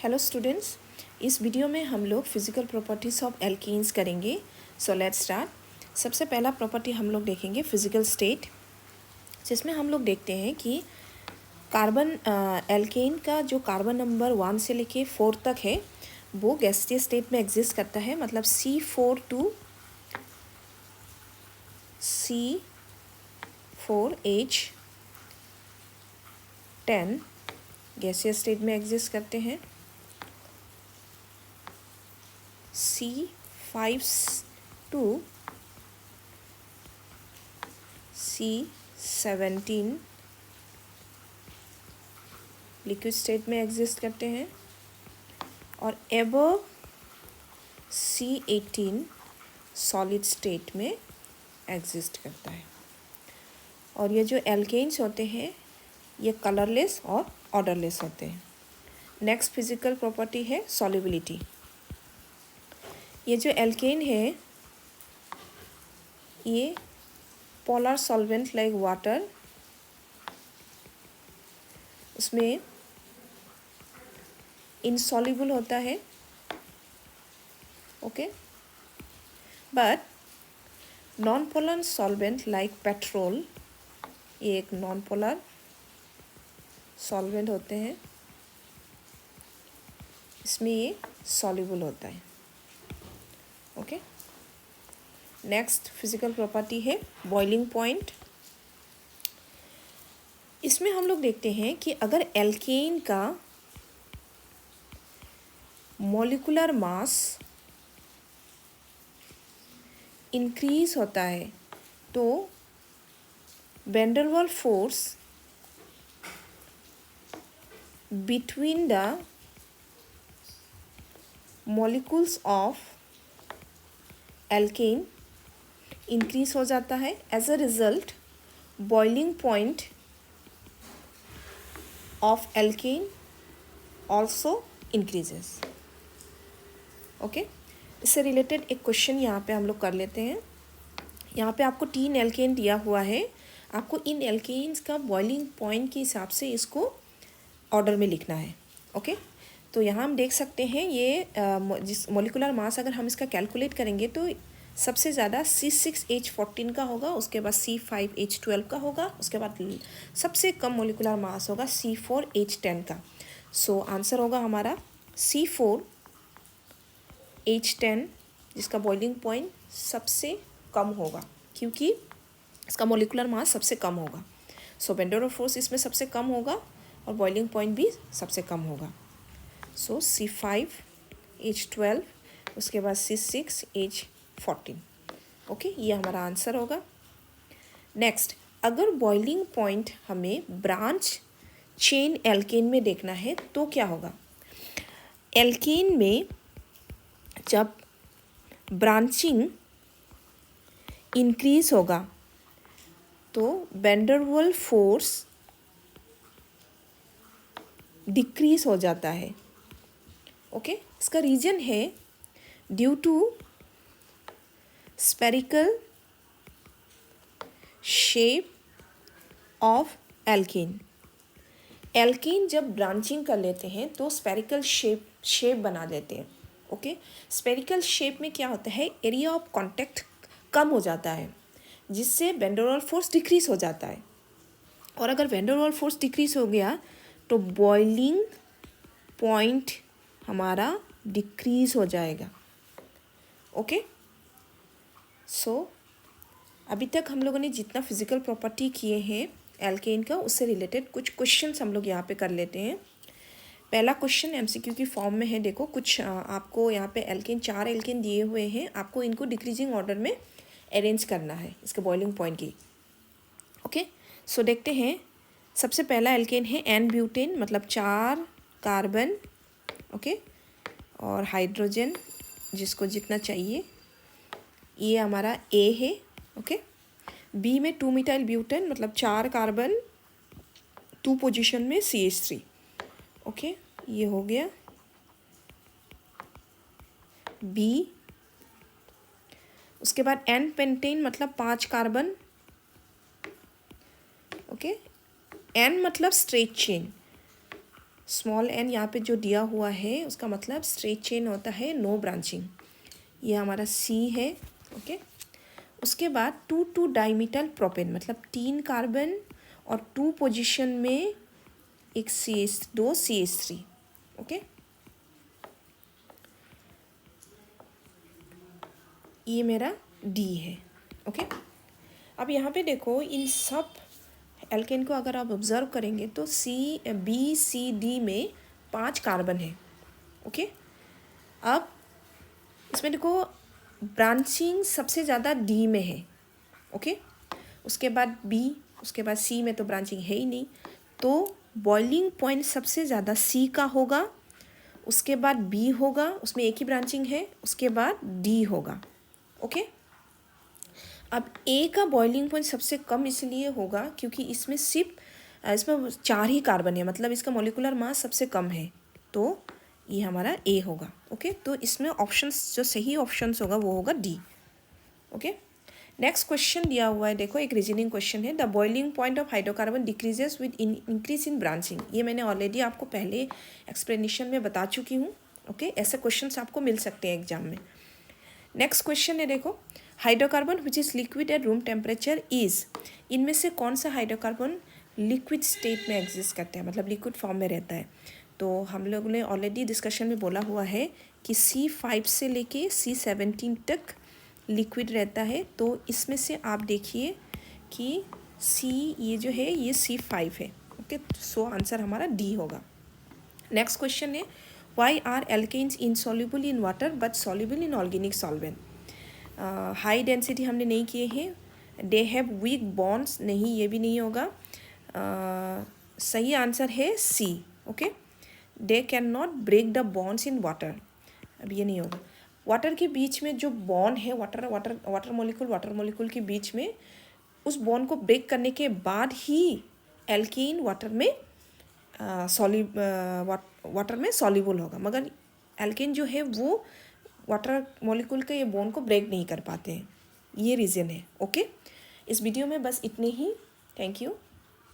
Hello students, इस video में हम लोग फिजिकल प्रॉपर्टीज़ ऑफ एल्कीन्स करेंगे। So let's start. सबसे पहला प्रॉपर्टी हम लोग देखेंगे फिजिकल स्टेट, जिसमें हम लोग देखते हैं कि कार्बन एल्केन का जो कार्बन नंबर 1 से लेके 4 तक है वो गैसियस स्टेट में एग्जिस्ट करता है। मतलब C4 to C4H10 gaseous state में एग्जिस्ट करते हैं। C5 to C17 liquid state में एग्जिस्ट करते हैं और एबव C18 सॉलिड स्टेट में एग्जिस्ट करता है। और ये जो एल्केन्स होते हैं ये कलरलेस और ऑर्डरलेस होते हैं। नेक्स्ट फिजिकल प्रॉपर्टी है सॉल्युबिलिटी। ये जो एल्केन है ये पोलर सॉल्वेंट लाइक वाटर, उसमें इनसॉल्युबल होता है, okay. But non polar solvent like petrol, ये एक नॉन पोलर सॉल्वेंट होते हैं, इसमें ये सॉल्युबल होता है, ओके। नेक्स्ट फिजिकल प्रॉपर्टी है बॉइलिंग पॉइंट। इसमें हम लोग देखते हैं कि अगर एल्केन का मॉलिक्यूलर मास इंक्रीज होता है तो van der Waals force between the molecules of alkane increase हो जाता है। As a result boiling point of alkane also increases, okay. इससे रिलेटेड एक क्वेश्चन यहाँ पे हम लोग कर लेते हैं। यहाँ पे आपको 3 एल्केन दिया हुआ है, आपको इन एल्केन्स का बॉइलिंग पॉइंट के हिसाब से इसको ऑर्डर में लिखना है, ओके। तो यहाँ हम देख सकते हैं ये जिस मॉलिक्यूलर मास अगर हम इसका कैलकुलेट करेंगे तो सबसे ज़्यादा C6H14 का होगा, उसके बाद C5H12 का होगा, उसके बाद सबसे कम मॉलिक्यूलर मास होगा C4H10 का। सो आंसर होगा हमारा C4H10, जिसका बॉइलिंग पॉइंट सबसे कम होगा क्योंकि इसका मॉलिक्यूलर मास सबसे कम होगा। So van der Waals force इसमें सबसे कम होगा और बॉइलिंग पॉइंट भी सबसे कम होगा। सो C5H12, उसके बाद C6H14, ओके। ये हमारा आंसर होगा। नेक्स्ट, अगर बॉइलिंग पॉइंट हमें ब्रांच चेन एल्केन में देखना है तो क्या होगा। एल्केन में जब ब्रांचिंग इंक्रीज होगा तो van der Waals force decrease हो जाता है, ओके। इसका रीजन है due to spherical shape of alkane. Alkane जब ब्रांचिंग कर लेते हैं तो स्पेरिकल शेप बना देते हैं, ओके। स्पेरिकल शेप में क्या होता है, एरिया ऑफ कांटेक्ट कम हो जाता है, जिससे van der Waals force decrease हो जाता है। और अगर van der Waals force decrease हो गया तो बॉइलिंग पॉइंट हमारा डिक्रीज हो जाएगा, ओके। सो अभी तक हम लोगों ने जितना फिजिकल प्रॉपर्टी किए हैं एल्केन का, उससे रिलेटेड कुछ क्वेश्चंस हम लोग यहाँ पे कर लेते हैं। पहला क्वेश्चन एमसीक्यू की फॉर्म में है। देखो कुछ आपको यहाँ पे एल्केन 4 एल्केन दिए हुए हैं, आपको इनको डिक्रीजिंग ऑर्डर में अरेंज करना है इसके बॉइलिंग पॉइंट की, ओके। सो देखते हैं। सबसे पहला एल्केन है एन ब्यूटेन, मतलब 4 कार्बन, ओके, और हाइड्रोजन जिसको जितना चाहिए, ये हमारा ए है, ओके। बी में 2 मिथाइल ब्यूटेन, मतलब 4 कार्बन 2 पोजीशन में CH3, ओके, ये हो गया बी। उसके बाद एन पेंटेन, मतलब 5 कार्बन, ओके। एन मतलब स्ट्रेट चेन, स्मॉल एन यहाँ पे जो दिया हुआ है उसका मतलब स्ट्रेट चेन होता है, नो ब्रांचिंग। ये हमारा सी है। ओके, उसके बाद 2 डाइमीथाइल प्रोपेन, मतलब 3 कार्बन और 2 पोजीशन में एक दो CH3। ओके, ये मेरा डी है। ओके, अब यहाँ पे देखो, इन सब एल्केन को अगर आप ऑब्जर्व करेंगे तो BCD में 5 कार्बन है। ओके, अब इसमें देखो ब्रांचिंग सबसे ज़्यादा डी में है। ओके, उसके बाद बी, उसके बाद सी में तो ब्रांचिंग है ही नहीं, तो बॉइलिंग पॉइंट सबसे ज़्यादा सी का होगा, उसके बाद बी होगा, उसमें एक ही ब्रांचिंग है, उसके बाद डी होगा। ओके, अब ए का बॉइलिंग पॉइंट सबसे कम इसलिए होगा क्योंकि इसमें 4 ही कार्बन है, मतलब इसका मॉलिक्यूलर मास सबसे कम है, तो ये हमारा ए होगा। ओके, तो इसमें ऑप्शंस, जो सही ऑप्शंस होगा वो होगा डी। ओके, नेक्स्ट क्वेश्चन दिया हुआ है, देखो एक रीजनिंग क्वेश्चन है। The boiling point of hydrocarbon decreases with increase in branching. ये मैंने ऑलरेडी आपको पहले एक्सप्लेनेशन में बता चुकी हूँ। ओके, ऐसे क्वेश्चंस आपको मिल सकते हैं एग्जाम में। नेक्स्ट क्वेश्चन है, देखो hydrocarbon which is liquid at room temperature is, इनमें से कौन सा हाइड्रोकार्बन लिक्विड स्टेट में एग्जिस्ट करता है, मतलब लिक्विड फॉर्म में रहता है। तो हम लोगों ने ऑलरेडी डिस्कशन में बोला हुआ है कि C5 से लेके C17 तक लिक्विड रहता है। तो इसमें से आप देखिए कि ये जो है ये C5 है। ओके, सो आंसर हमारा डी होगा। नेक्स्ट क्वेश्चन है, why are alkanes insoluble in water but soluble in organic solvent. High density हमने नहीं किए हैं। दे हैव वीक बॉन्ड्स, नहीं, ये भी नहीं होगा। सही आंसर है C. Okay, they can not break the bonds in water, अब ये नहीं होगा। वाटर के बीच में जो बॉन्ड है, वाटर मॉलिक्यूल के बीच में, उस बॉन्ड को ब्रेक करने के बाद ही एल्कीन वाटर में सॉल्युबल होगा, मगर एल्केन जो है वो वाटर मॉलिक्यूल के ये बॉन्ड को ब्रेक नहीं कर पाते हैं। ये रीज़न है। ओके, इस वीडियो में बस इतने ही। Thank you.